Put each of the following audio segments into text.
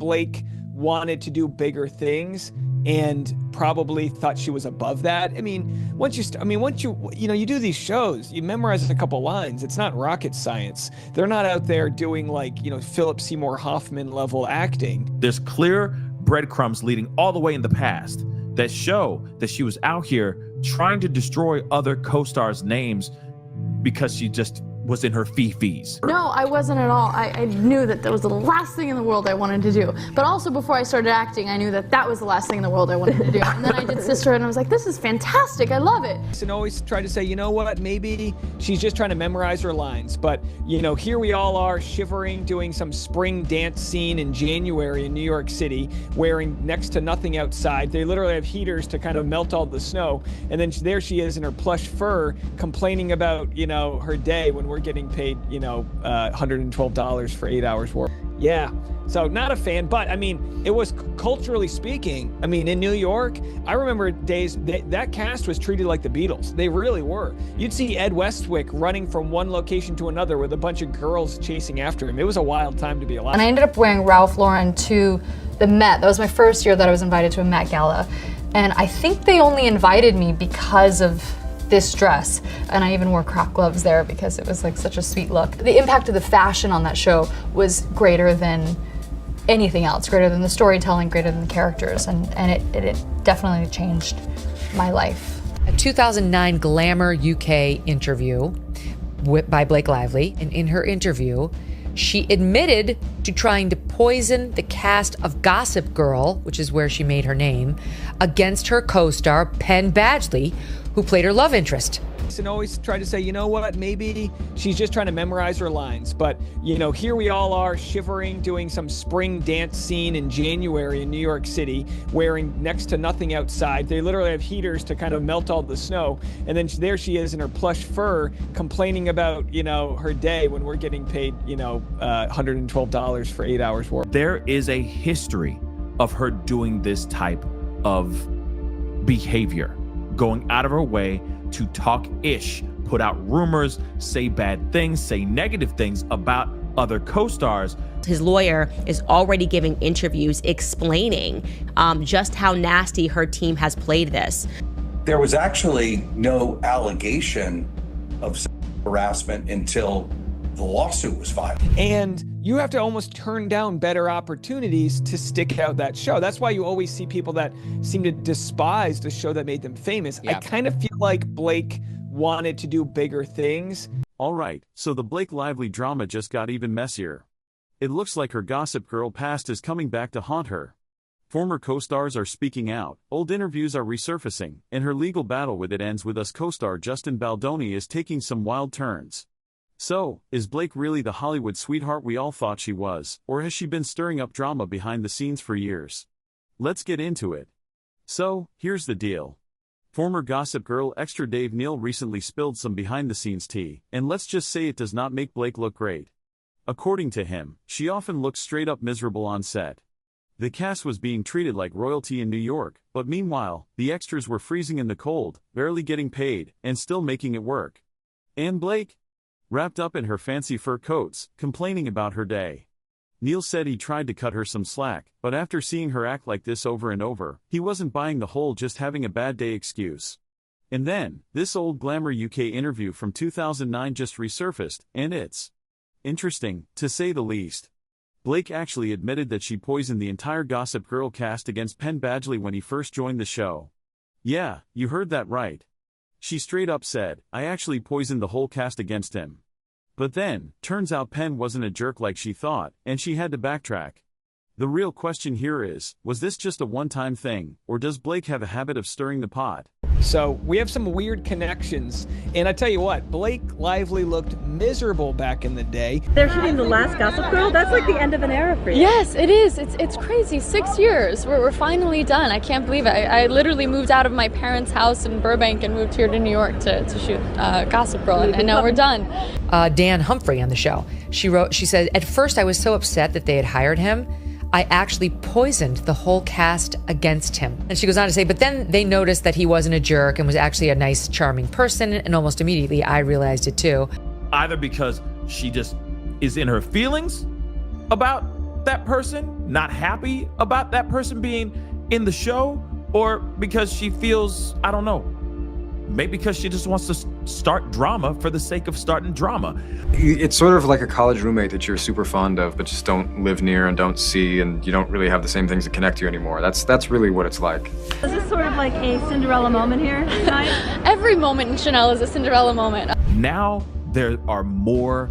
Blake wanted to do bigger things and probably thought she was above that. I mean, once you do these shows, you memorize a couple lines. It's not rocket science. They're not out there doing like, Philip Seymour Hoffman level acting. There's clear breadcrumbs leading all the way in the past that show that she was out here trying to destroy other co-stars' names because she just was in her fifis. No, I wasn't at all. I knew that was the last thing in the world I wanted to do. But also before I started acting, I knew that was the last thing in the world I wanted to do. And then I did Sisterhood and I was like, this is fantastic, I love it. And always try to say, you know what, maybe she's just trying to memorize her lines. But, here we all are shivering, doing some spring dance scene in January in New York City, wearing next to nothing outside. They literally have heaters to kind of melt all the snow. And then there she is in her plush fur complaining about, her day when we're getting paid, $112 for 8 hours work. Yeah, so not a fan, but I mean, it was culturally speaking. I mean, in New York, I remember days that cast was treated like the Beatles. They really were. You'd see Ed Westwick running from one location to another with a bunch of girls chasing after him. It was a wild time to be alive. And I ended up wearing Ralph Lauren to the Met. That was my first year that I was invited to a Met Gala. And I think they only invited me because of this dress, and I even wore croc gloves there because it was like such a sweet look. The impact of the fashion on that show was greater than anything else, greater than the storytelling, greater than the characters, and it definitely changed my life. A 2009 Glamour UK interview by Blake Lively, and in her interview, she admitted to trying to poison the cast of Gossip Girl, which is where she made her name, against her co-star Penn Badgley, who played her love interest. And always try to say, you know what, maybe she's just trying to memorize her lines. But, here we all are shivering, doing some spring dance scene in January in New York City, wearing next to nothing outside. They literally have heaters to kind of melt all the snow. And then there she is in her plush fur complaining about, her day when we're getting paid, $112 for 8 hours work. There is a history of her doing this type of behavior, going out of her way to talk ish, put out rumors, say bad things, say negative things about other co-stars. His lawyer is already giving interviews explaining just how nasty her team has played this. There was actually no allegation of harassment until the lawsuit was filed. And you have to almost turn down better opportunities to stick out that show. That's why you always see people that seem to despise the show that made them famous. Yeah. I kind of feel like Blake wanted to do bigger things. All right, so the Blake Lively drama just got even messier. It looks like her Gossip Girl past is coming back to haunt her. Former co-stars are speaking out, old interviews are resurfacing, and her legal battle with It Ends With Us co-star Justin Baldoni is taking some wild turns. So, is Blake really the Hollywood sweetheart we all thought she was, or has she been stirring up drama behind the scenes for years? Let's get into it. So, here's the deal. Former Gossip Girl extra Dave Neal recently spilled some behind-the-scenes tea, and let's just say it does not make Blake look great. According to him, she often looks straight-up miserable on set. The cast was being treated like royalty in New York, but meanwhile, the extras were freezing in the cold, barely getting paid, and still making it work. And Blake? Wrapped up in her fancy fur coats, complaining about her day. Neal said he tried to cut her some slack, but after seeing her act like this over and over, he wasn't buying the whole just having a bad day excuse. And then, this old Glamour UK interview from 2009 just resurfaced, and it's interesting, to say the least. Blake actually admitted that she poisoned the entire Gossip Girl cast against Penn Badgley when he first joined the show. Yeah, you heard that right. She straight up said, I actually poisoned the whole cast against him. But then, turns out Penn wasn't a jerk like she thought, and she had to backtrack. The real question here is, was this just a one-time thing, or does Blake have a habit of stirring the pot? So we have some weird connections, and I tell you what, Blake Lively looked miserable back in the day. They're shooting the last Gossip Girl? That's like the end of an era for you. Yes, it is. It's crazy. 6 years. We're finally done. I can't believe it. I literally moved out of my parents' house in Burbank and moved here to New York to shoot Gossip Girl, and now we're done. Dan Humphrey on the show. She said, at first I was so upset that they had hired him, I actually poisoned the whole cast against him. And she goes on to say, but then they noticed that he wasn't a jerk and was actually a nice, charming person, and almost immediately I realized it too. Either because she just is in her feelings about that person, not happy about that person being in the show, or because she feels, I don't know, maybe because she just wants to start drama for the sake of starting drama. It's sort of like a college roommate that you're super fond of, but just don't live near and don't see, and you don't really have the same things that connect you anymore. That's really what it's like. Is this sort of like a Cinderella moment here tonight? Every moment in Chanel is a Cinderella moment. Now there are more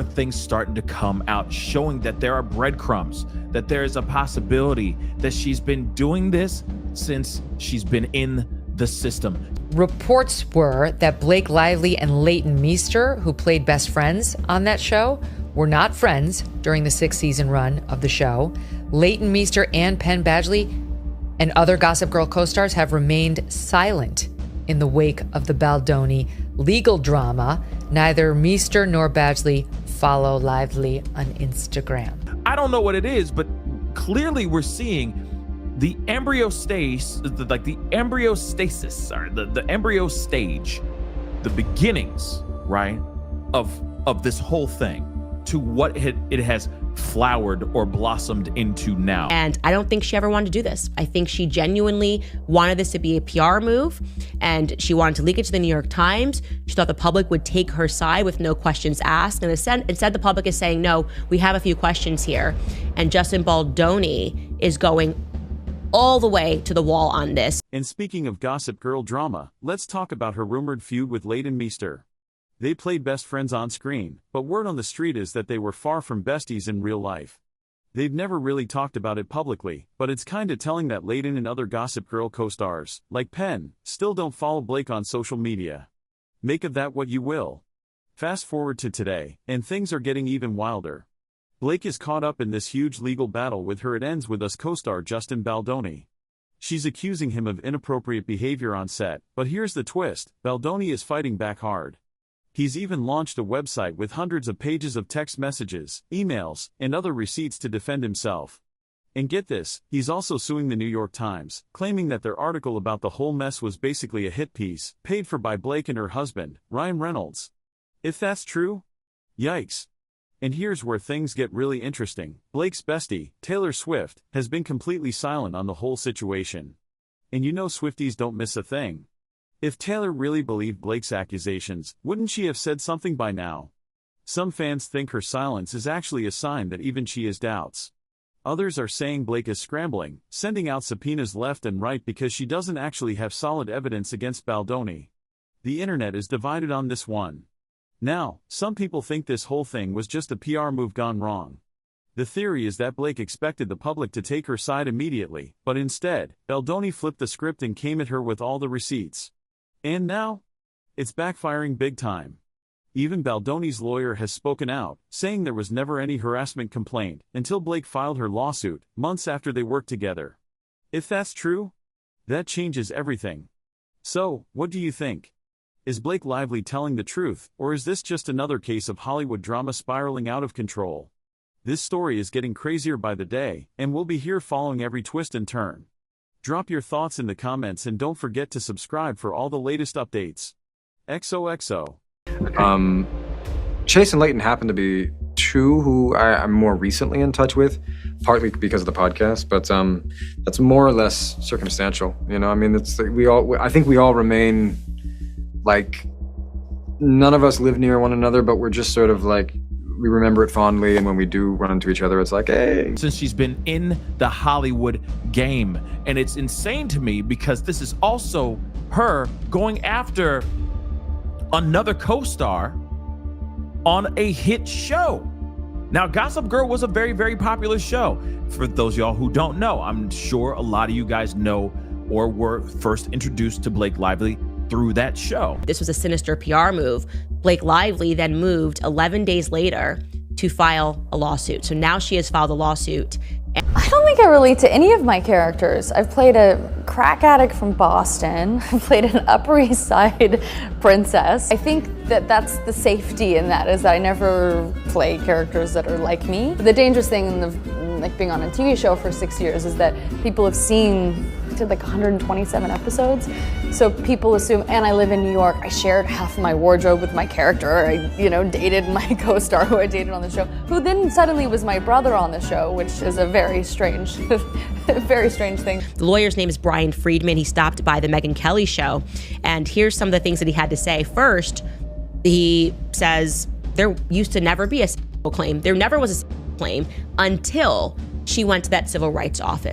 things starting to come out, showing that there are breadcrumbs, that there is a possibility that she's been doing this since she's been in the system. Reports were that Blake Lively and Leighton Meester, who played best friends on that show, were not friends during the 6-season run of the show. Leighton Meester and Penn Badgley and other Gossip Girl co-stars have remained silent in the wake of the Baldoni legal drama. Neither Meester nor Badgley follow Lively on Instagram. I don't know what it is, but clearly we're seeing the embryo stage, the embryo stasis, or the embryo stage, the beginnings, right, of this whole thing to what it has flowered or blossomed into now. And I don't think she ever wanted to do this. I think she genuinely wanted this to be a PR move, and she wanted to leak it to the New York Times. She thought the public would take her side with no questions asked. And instead the public is saying, no, we have a few questions here. And Justin Baldoni is going all the way to the wall on this. And speaking of Gossip Girl drama, let's talk about her rumored feud with Leighton Meester. They played best friends on screen, but word on the street is that they were far from besties in real life. They've never really talked about it publicly, but it's kinda telling that Leighton and other Gossip Girl co-stars, like Penn, still don't follow Blake on social media. Make of that what you will. Fast forward to today, and things are getting even wilder. Blake is caught up in this huge legal battle with her. It ends with us co-star Justin Baldoni. She's accusing him of inappropriate behavior on set, but here's the twist, Baldoni is fighting back hard. He's even launched a website with hundreds of pages of text messages, emails, and other receipts to defend himself. And get this, he's also suing the New York Times, claiming that their article about the whole mess was basically a hit piece, paid for by Blake and her husband, Ryan Reynolds. If that's true? Yikes. And here's where things get really interesting. Blake's bestie, Taylor Swift, has been completely silent on the whole situation. And you know Swifties don't miss a thing. If Taylor really believed Blake's accusations, wouldn't she have said something by now? Some fans think her silence is actually a sign that even she has doubts. Others are saying Blake is scrambling, sending out subpoenas left and right because she doesn't actually have solid evidence against Baldoni. The internet is divided on this one. Now, some people think this whole thing was just a PR move gone wrong. The theory is that Blake expected the public to take her side immediately, but instead, Baldoni flipped the script and came at her with all the receipts. And now? It's backfiring big time. Even Baldoni's lawyer has spoken out, saying there was never any harassment complaint until Blake filed her lawsuit, months after they worked together. If that's true, that changes everything. So, what do you think? Is Blake Lively telling the truth, or is this just another case of Hollywood drama spiraling out of control? This story is getting crazier by the day, and we'll be here following every twist and turn. Drop your thoughts in the comments and don't forget to subscribe for all the latest updates. XOXO. Chase and Leighton happen to be two who I'm more recently in touch with, partly because of the podcast, but that's more or less circumstantial. You know, I mean, I think we all remain like, none of us live near one another, but we're just sort of like, we remember it fondly, and when we do run into each other, it's like, hey. Since she's been in the Hollywood game, and it's insane to me because this is also her going after another co-star on a hit show. Now, Gossip Girl was a very, very popular show. For those of y'all who don't know, I'm sure a lot of you guys know or were first introduced to Blake Lively through that show. This was a sinister PR move. Blake Lively then moved 11 days later to file a lawsuit. So now she has filed a lawsuit. I don't think I relate to any of my characters. I've played a crack addict from Boston. I've played an Upper East Side princess. I think that that's the safety in that, is that I never play characters that are like me. The dangerous thing in like being on a TV show for 6 years is that people have seen, I did like 127 episodes. So people assume, and I live in New York, I shared half of my wardrobe with my character. I, dated my co-star who I dated on the show, who then suddenly was my brother on the show, which is a very strange, very strange thing. The lawyer's name is Brian Friedman. He stopped by the Megyn Kelly show, and here's some of the things that he had to say. First, he says there used to never be a civil claim. There never was a civil claim until she went to that civil rights office.